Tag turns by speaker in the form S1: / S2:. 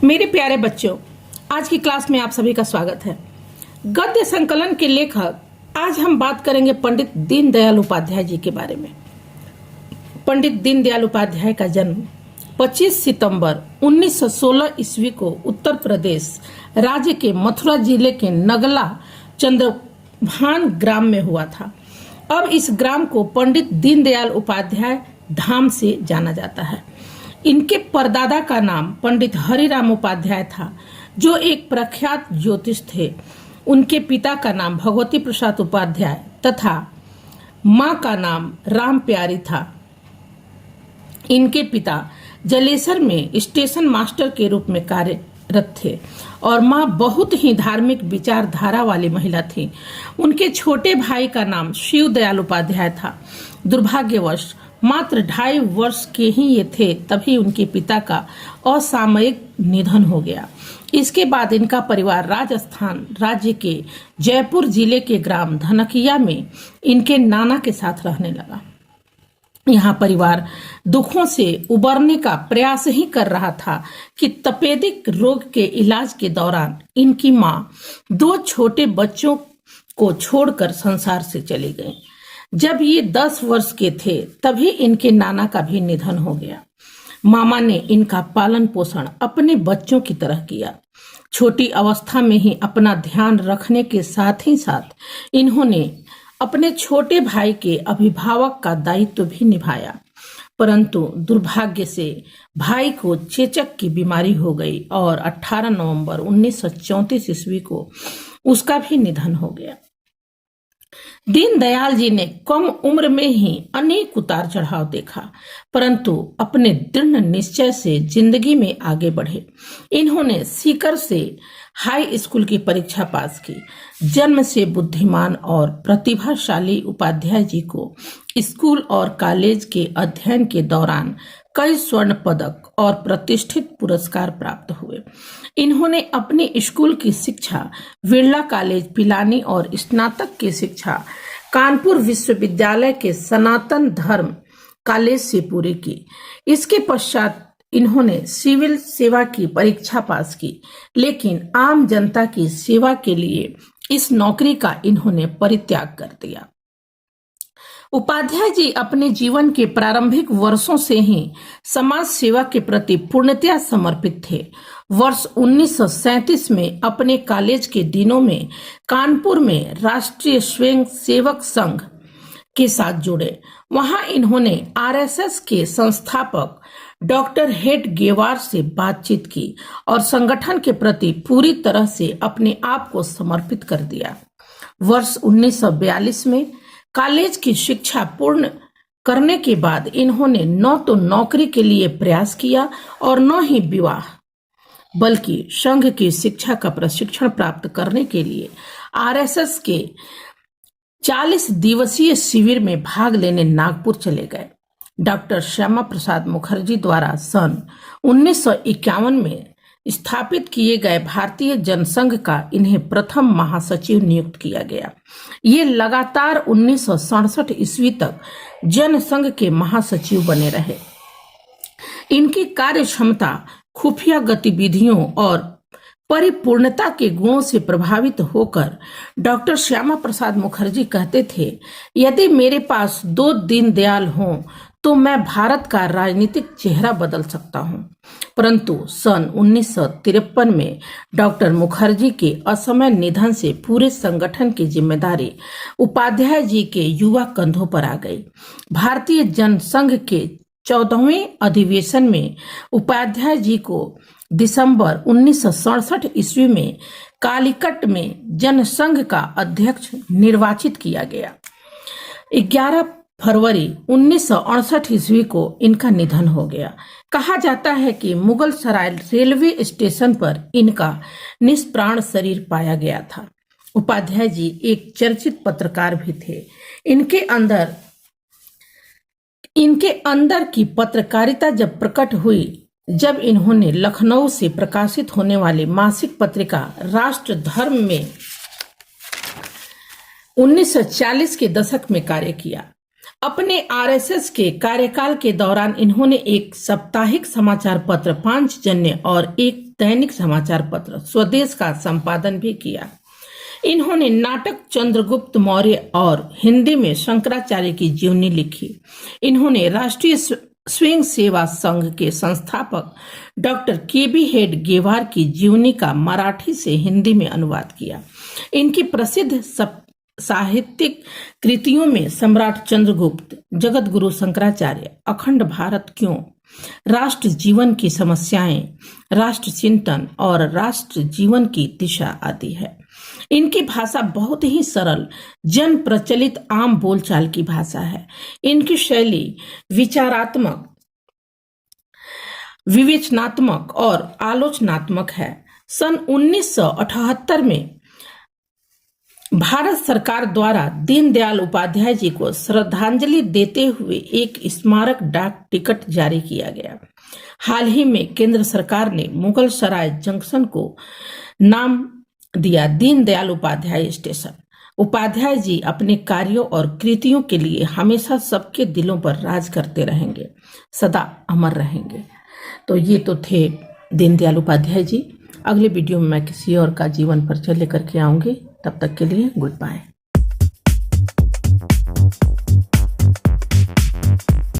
S1: मेरे प्यारे बच्चों, आज की क्लास में आप सभी का स्वागत है। गद्य संकलन के लेखक आज हम बात करेंगे पंडित दीनदयाल उपाध्याय जी के बारे में। पंडित दीनदयाल उपाध्याय का जन्म 25 सितंबर 1916 ईस्वी को उत्तर प्रदेश राज्य के मथुरा जिले के नगला चंद्रभान ग्राम में हुआ था। अब इस ग्राम को पंडित दीनदयाल उपाध्याय धाम से जाना जाता है। इनके परदादा का नाम पंडित हरिराम उपाध्याय था, जो एक प्रख्यात ज्योतिष थे। उनके पिता का नाम भगवती प्रसाद उपाध्याय तथा मां का नाम राम प्यारी था। इनके पिता जलेसर में स्टेशन मास्टर के रूप में कार्यरत थे और मां बहुत ही धार्मिक विचारधारा वाली महिला थी। उनके छोटे भाई का नाम शिव दयाल उपाध्याय था। दुर्भाग्यवश मात्र 2.5 वर्ष के ही ये थे, तभी उनके पिता का असामयिक निधन हो गया। इसके बाद इनका परिवार राजस्थान राज्य के जयपुर जिले के ग्राम धनकिया में इनके नाना के साथ रहने लगा। यहाँ परिवार दुखों से उबरने का प्रयास ही कर रहा था कि तपेदिक रोग के इलाज के दौरान इनकी मां 2 छोटे बच्चों को छोड़कर संसार से चली गई। जब ये 10 वर्ष के थे तभी इनके नाना का भी निधन हो गया। मामा ने इनका पालन पोषण अपने बच्चों की तरह किया। छोटी अवस्था में ही अपना ध्यान रखने के साथ ही साथ इन्होंने अपने छोटे भाई के अभिभावक का दायित्व भी निभाया, परंतु दुर्भाग्य से भाई को चेचक की बीमारी हो गई और 18 नवंबर 1934 ईस्वी को उसका भी निधन हो गया। दीनदयाल जी ने कम उम्र में ही अनेक उतार चढ़ाव देखा, परंतु अपने दृढ़ निश्चय से जिंदगी में आगे बढ़े। इन्होंने सीकर से हाई स्कूल की परीक्षा पास की। जन्म से बुद्धिमान और प्रतिभाशाली उपाध्याय जी को स्कूल और कॉलेज के अध्ययन के दौरान कई स्वर्ण पदक और प्रतिष्ठित पुरस्कार प्राप्त हुए। इन्होंने अपनी स्कूल की शिक्षा बिरला कॉलेज पिलानी और स्नातक की शिक्षा कानपुर विश्वविद्यालय के सनातन धर्म कॉलेज से पूरी की। इसके पश्चात इन्होंने सिविल सेवा की परीक्षा पास की, लेकिन आम जनता की सेवा के लिए इस नौकरी का इन्होंने परित्याग कर दिया। उपाध्याय जी अपने जीवन के प्रारंभिक वर्षों से ही समाज सेवा के प्रति पूर्णतया समर्पित थे। वर्ष 1937 में अपने कॉलेज के दिनों में कानपुर में राष्ट्रीय स्वयं सेवक संघ के साथ जुड़े। वहां इन्होंने आरएसएस के संस्थापक डॉक्टर हेड गेवार से बातचीत की और संगठन के प्रति पूरी तरह से अपने आप को समर्पित कर दिया। वर्ष 1942 में कॉलेज की शिक्षा पूर्ण करने के बाद इन्होंने न तो नौकरी के लिए प्रयास किया और न ही विवाह, बल्कि संघ की शिक्षा का प्रशिक्षण प्राप्त करने के लिए आरएसएस के 40 दिवसीय शिविर में भाग लेने नागपुर चले गए। डॉक्टर श्यामा प्रसाद मुखर्जी द्वारा सन 1951 में स्थापित किए गए भारतीय जनसंघ का इन्हें प्रथम महासचिव नियुक्त किया गया। ये लगातार 1967 ईस्वी तक जनसंघ के महासचिव बने रहे। इनकी कार्य क्षमता, खुफिया गतिविधियों और परिपूर्णता के गुणों से प्रभावित होकर डॉक्टर श्यामा प्रसाद मुखर्जी कहते थे, यदि मेरे पास 2 दीनदयाल हों तो मैं भारत का राजनीतिक चेहरा बदल सकता हूं। परंतु सन 1953 में डॉक्टर मुखर्जी के असमय निधन से पूरे संगठन की जिम्मेदारी उपाध्याय जी के युवा कंधों पर आ गई। भारतीय जनसंघ के 14वें अधिवेशन में उपाध्याय जी को दिसंबर 1967 ईस्वी में कालीकट में जनसंघ का अध्यक्ष निर्वाचित किया गया। 11 फरवरी 1968 ईस्वी को इनका निधन हो गया। कहा जाता है कि मुगल सराय रेलवे स्टेशन पर इनका निष्प्राण शरीर पाया गया था। उपाध्याय जी एक चर्चित पत्रकार भी थे। इनके अंदर की पत्रकारिता जब प्रकट हुई, जब इन्होंने लखनऊ से प्रकाशित होने वाली मासिक पत्रिका राष्ट्र धर्म में 1940 के दशक में कार्य किया। अपने आरएसएस के कार्यकाल के दौरान इन्होंने एक साप्ताहिक समाचार पत्र पांचजन्य और एक दैनिक समाचार पत्र स्वदेश का संपादन भी किया। इन्होंने नाटक चंद्रगुप्त मौर्य और हिंदी में शंकराचार्य की जीवनी लिखी। इन्होंने राष्ट्रीय स्वयं सेवा संघ के संस्थापक डॉक्टर के.बी. हेडगेवार की जीवनी का मराठी से हिंदी में अनुवाद किया। इनकी प्रसिद्ध साहित्यिक कृतियों में सम्राट चंद्रगुप्त, जगत गुरु शंकराचार्य, अखंड भारत क्यों, राष्ट्र जीवन की समस्याएं, राष्ट्र चिंतन और राष्ट्र जीवन की दिशा आदि है। इनकी भाषा बहुत ही सरल, जन प्रचलित आम बोलचाल की भाषा है। इनकी शैली विचारात्मक, विवेचनात्मक और आलोचनात्मक है। सन 1978 में भारत सरकार द्वारा दीनदयाल उपाध्याय जी को श्रद्धांजलि देते हुए एक स्मारक डाक टिकट जारी किया गया। हाल ही में केंद्र सरकार ने मुगल सराय जंक्शन को नाम दिया दीनदयाल उपाध्याय स्टेशन। उपाध्याय जी अपने कार्यों और कृतियों के लिए हमेशा सबके दिलों पर राज करते रहेंगे, सदा अमर रहेंगे। तो ये तो थे दीनदयाल उपाध्याय जी। अगले वीडियो में मैं किसी और का जीवन परिचय लेकर के आऊंगी। तब तक के लिए गुड बाय।